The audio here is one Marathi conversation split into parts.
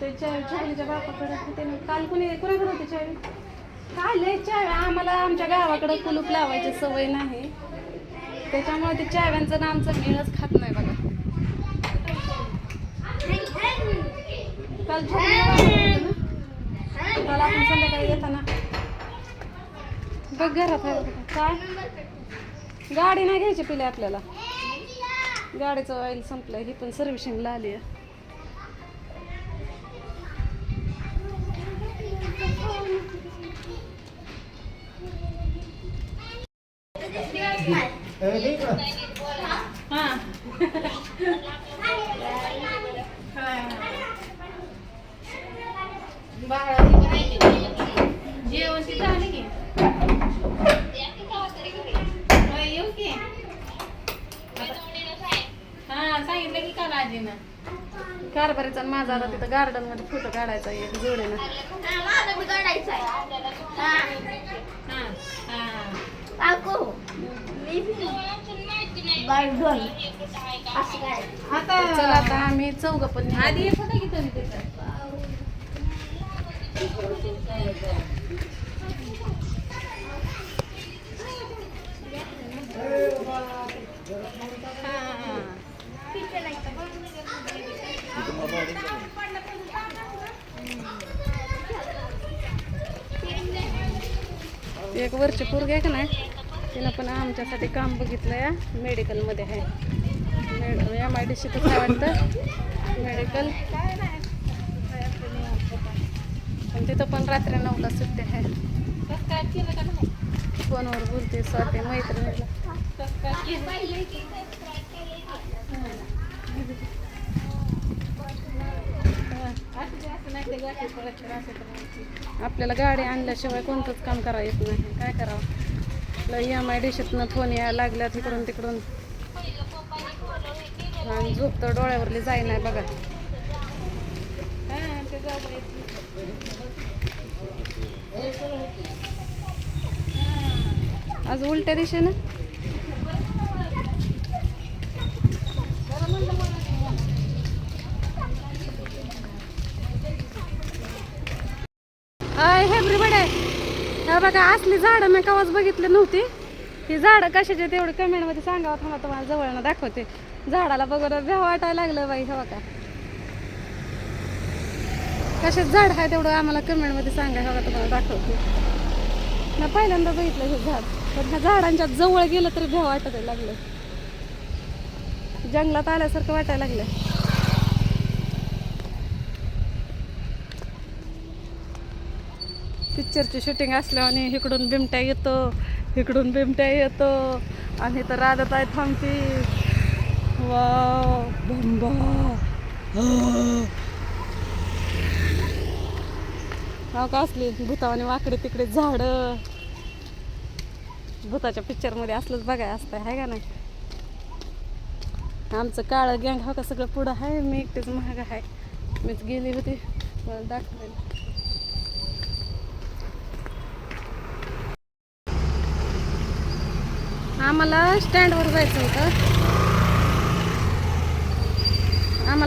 ते चावीच्या बापाकडे त्याने काल कुणाकडे होते चावी काय लय चावी आम्हाला आमच्या गावाकडे कुलूप लावायची सवय नाही त्याच्यामुळे ते चाव्यांचं ना आमचं मेळच खात नाही बघा काल काल आपण संध्याकाळी येताना बघ घरात आहे काय गाडी नाही घ्यायची पिले आपल्याला गाडीचं ऑइल संपलंय ही पण सर्व्हिसिंगला आली आहे जेवण ती झाली की येऊ की हा सांगितलं की काल आजीनं कारभारीचा माझा आता तिथं गार्डन मध्ये फोटो काढायचा एक जोडीनं चला आता आम्ही चौघ पण आधी एक होता की तुम्ही एक वरची पोरगी आहे का नाही तिनं पण आमच्यासाठी काम बघितलं या मेडिकलमध्ये आहे MIDC तर काय वाटतं मेडिकल पण तिथं पण रात्री 9ला सुट्टी आहे फोनवर बोलते स्वाती मैत्रिणीला आपल्याला गाडी आणल्याशिवाय कोणतंच काम करावं येत नाही काय करावं MIDCतनं फोन यायला लागल्या तिकडून तिकडून आणि झोप तर डोळ्यावरली जाई नाही बघा आज उलट्या दिशेनं हे बघा असली झाडं मी कवाच बघितली नव्हती ही झाडं कशाची तेवढी कमेंटमध्ये सांगावं थांबा तुम्हाला जवळनं दाखवते झाडाला बघून भ्या वाटायला लागलं बाई हे बघा कशाच झाड आहे तेवढं आम्हाला कमेंटमध्ये सांगा हे बघा तुम्हाला दाखवते मी पहिल्यांदा बघितलं हे झाड पण ह्या झाडांच्या जवळ गेलं तरी भ्या वाटायला लागलं जंगलात आल्यासारखं वाटायला लागलं पिक्चरची शूटिंग असल्याने इकडून बिमट्या येतो आणि तर राधाताई थांबती वाव बंबा नाव का असली भूतावानी वाकडे तिकडे झाडं भूताच्या पिक्चरमध्ये असलंच बघाय असतं आहे का नाही आमचं काळं गँग हा का सगळं पुढं आहे मी एकटेच महाग आहे मीच गेली होती मला दाखवायला आम्हाला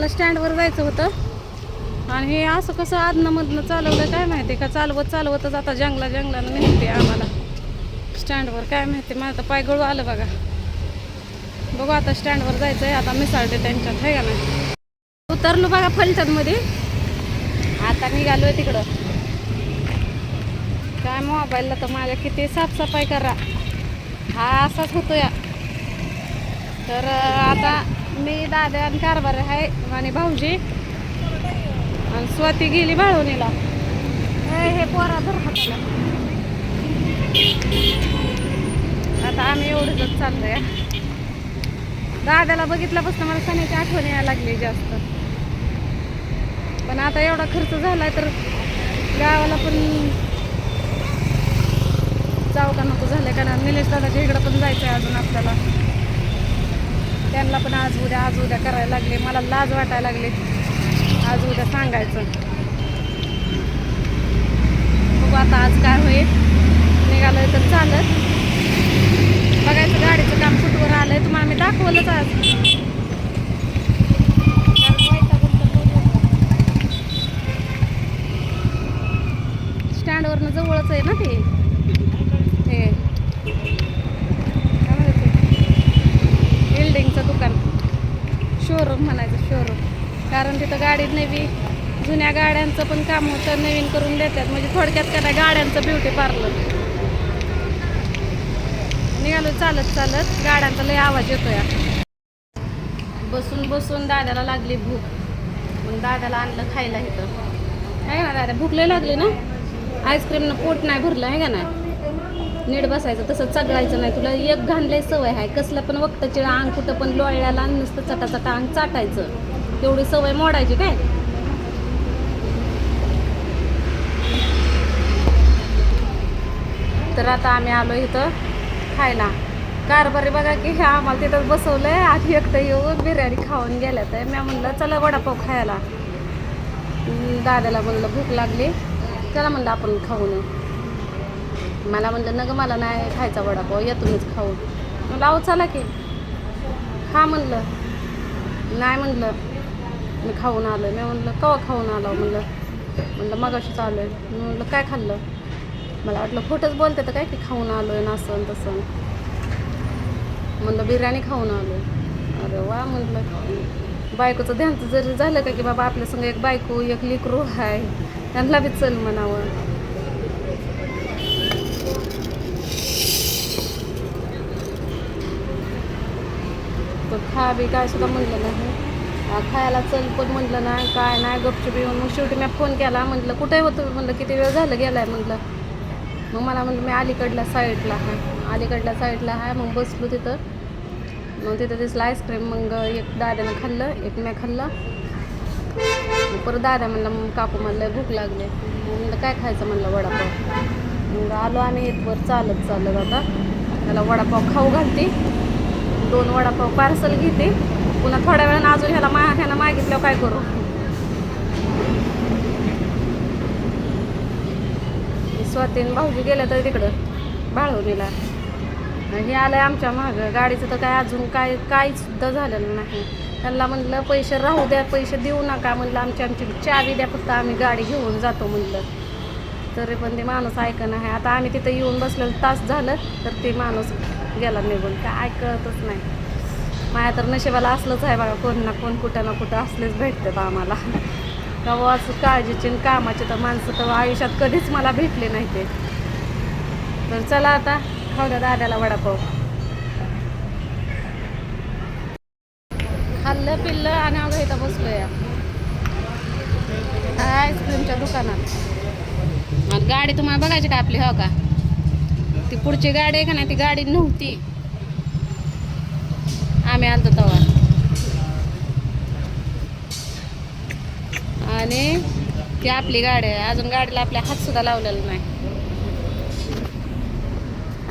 स्टँडवर जायचं होतं आणि हे असं कसं आदनमधनं चालवलं काय माहिती का चालवतच आता जंगलानं निघते आम्हाला स्टँडवर काय माहिती मला तर पाय गळू आलं बघा बघू आता स्टँडवर जायचं आहे आता मिसाळते त्यांच्यात आहे का नाही उतरलो बघा फलटणमध्ये आता निघालोय तिकडं काय मोबाईलला तर माझ्या किती साफसफाई करा हा असाच होतो या तर आता मी दादा आणि कारभार आहे आणि भाऊजी आणि स्वाती गेली बाळवणीला हे पोरा धर हाताला आता आम्ही एवढंच चाललोय दादाला बघितल्यापासून मला सणाची आठवण यायला लागली जास्त पण आता एवढा खर्च झालाय तर गावाला पण जाऊ का नको झालं कारण निलेश दादाच्या इकडं पण जायचं आहे अजून आपल्याला त्यांना पण आज उद्या करायला लागले मला लाज वाटायला लागले आज उद्या सांगायचं बघू आता आज काय होईल निघालोय तर चालत बघायचं गाडीचं काम कुठवर आलंय तुम्हाला मी दाखवलंच आज शोरूम म्हणायचं शोरूम, कारण तिथं गाडीत नवी जुन्या गाड्यांचं पण काम होतं, नवीन करून देतात. म्हणजे थोडक्यात काय गाड्यांचं ब्युटी पार्लर. निघालो चालत चालत, गाड्यांचा लय आवाज येतोय. बसून बसून दादाला लागली भूक, मग दादाला आणलं खायला इथं. आहे ना दादा, भूक लय लागली ना. आईस्क्रीमनं पोट नाही भरलं आहे का नाही. नीट बसायचं, तसं चगळायचं नाही. तुला एक घाणलंय सवय आहे, कसलं पण वक्ताची अंग कुठं पण लोळल्याला नुसतं चटाचटा अंग चाटायचं. तेवढी सवय मोडायची काय. तर आता आम्ही आलो इथं खायला. कारभारी बघा की हे आम्हाला तिथं बसवलंय. आधी एकटं येऊन बिर्याणी खाऊन गेल्या. तर मी म्हणलं चला वडापाव खायला. दादाला म्हणलं भूक लागली, चला म्हणलं आपण खाऊन येऊ. मला म्हणलं नग मला नाही खायचा वडापाव, या तुम्हीच खाऊन. म्हणलं अहो चला की खा म्हणलं. नाही म्हणलं मी खाऊन आलो. मी म्हणलं केव्हा खाऊन आलो म्हणलं मगाशीच आलो आहे. म्हणलं काय खाल्लं. मला वाटलं खोटंच बोलते तर काय की खाऊन आलो आहे ना असं तसं. म्हणलं बिर्याणी खाऊन आलो आहे. अरे वा म्हणलं, बायकोचं ध्यानचं जरी झालं का की बाबा आपल्यासंग एक बायको एक लेकरू आहे, त्यांना बी चल म्हणावं. तर खा बी काय सुद्धा म्हणलं नाही, खायला चल पण म्हणलं नाही, काय नाही, गपचूप येऊन. मग शेवटी मी फोन केला, म्हटलं कुठे होतं म्हणलं, किती वेळ झालं गेलाय म्हणलं. मग मला म्हणलं मी अलीकडल्या साईडला आहे. मग बसलो तिथं. मग तिथं दिसलं आईस्क्रीम. मग एक दाद्यानं खाल्लं, एक मी खाल्लं. परत दादा म्हणलं मग काकू म्हणलं भूक लागली. म्हणलं काय खायचं म्हणलं वडापाव. मग आलो आम्ही इथवर चालत आता त्याला वडापाव खाऊ घालते. 2 वडापाव पार्सल घेते. पुन्हा थोड्या वेळानं अजून ह्यानं मागितल्यावर काय करू. स्वातीन भाऊजी गेल्या तर तिकडं बाळवणीला. हे आलंय आमच्या मागं. गाडीचं तर काय अजून काहीच सुद्धा झालेलं नाही. त्यांना म्हणलं पैसे राहू द्या, पैसे देऊ नका म्हणलं, आमची चावी द्या फक्त, आम्ही गाडी घेऊन जातो म्हणलं. तरी पण ते माणूस ऐकणं आहे. आता आम्ही तिथं येऊन बसलेलं तास झालं तर ते माणूस गेला निघून. काय ऐकतच नाही. माझ्या तर नशिबाला असलंच आहे बघा, कोण ना कोण कुठं ना कुठं असलेच भेटतात आम्हाला. तेव्हाच काळजीची आणि कामाची तर माणसं तर आयुष्यात कधीच मला भेटले नाही ते. तर चला आता खाऊ द्या दाद्याला वडापाव. खाल्लं पिल्लं आणि अगं इथं बसलो या आईस्क्रीमच्या दुकानात. आणि गाडी तुम्हाला बघायची का आपली, हो का. ती पुढची गाडी आहे का नाही, ती गाडी नव्हती आम्ही आलतो तेव्हा. आणि ती आपली गाडी आहे. अजून गाडीला आपल्या हात सुद्धा लावलेला नाही.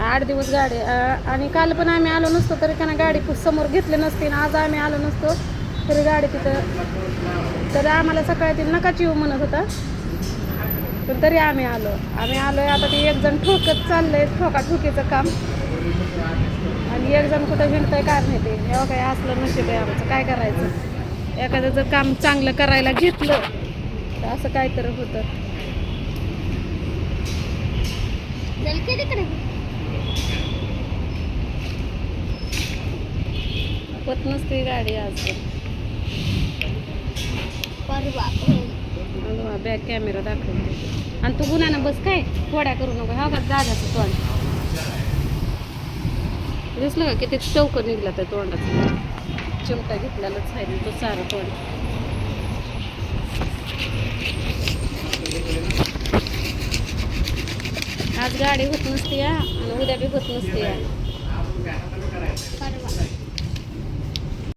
8 दिवस गाडी. आणि काल पण आम्ही आलो नसतो तरी त्यांना गाडी समोर घेतली नसती. आज आम्ही आलो नसतो तरी गाडी तिथं. तर आम्हाला सकाळी ती नकाच येऊ म्हणत होता, पण तरी आम्ही आलोय. आता ती एक जण ठोकत चाललंय, ठोकाठोकीचं काम. आणि एक जण कुठं हिंडतंय काय माहिती. एवढं काय असलं नशीब आहे आमचं, काय करायचं. एखादं जर काम चांगलं करायला घेतलं तर असं काहीतरी होतं. होत नसते गाडी आज. बॅक कॅमेरा दाखवते. आणि तू गुन्ह्यानं बस काय थोड्या करू नको. हा का दादाचं तोंड दिसलं का, किती चौक निघला त्या तोंडाचं. चिमटा घेतलेलाच आहे तो सारं तोंड. आज गाडी होत नसते या आणि उद्या बी होत नसते या.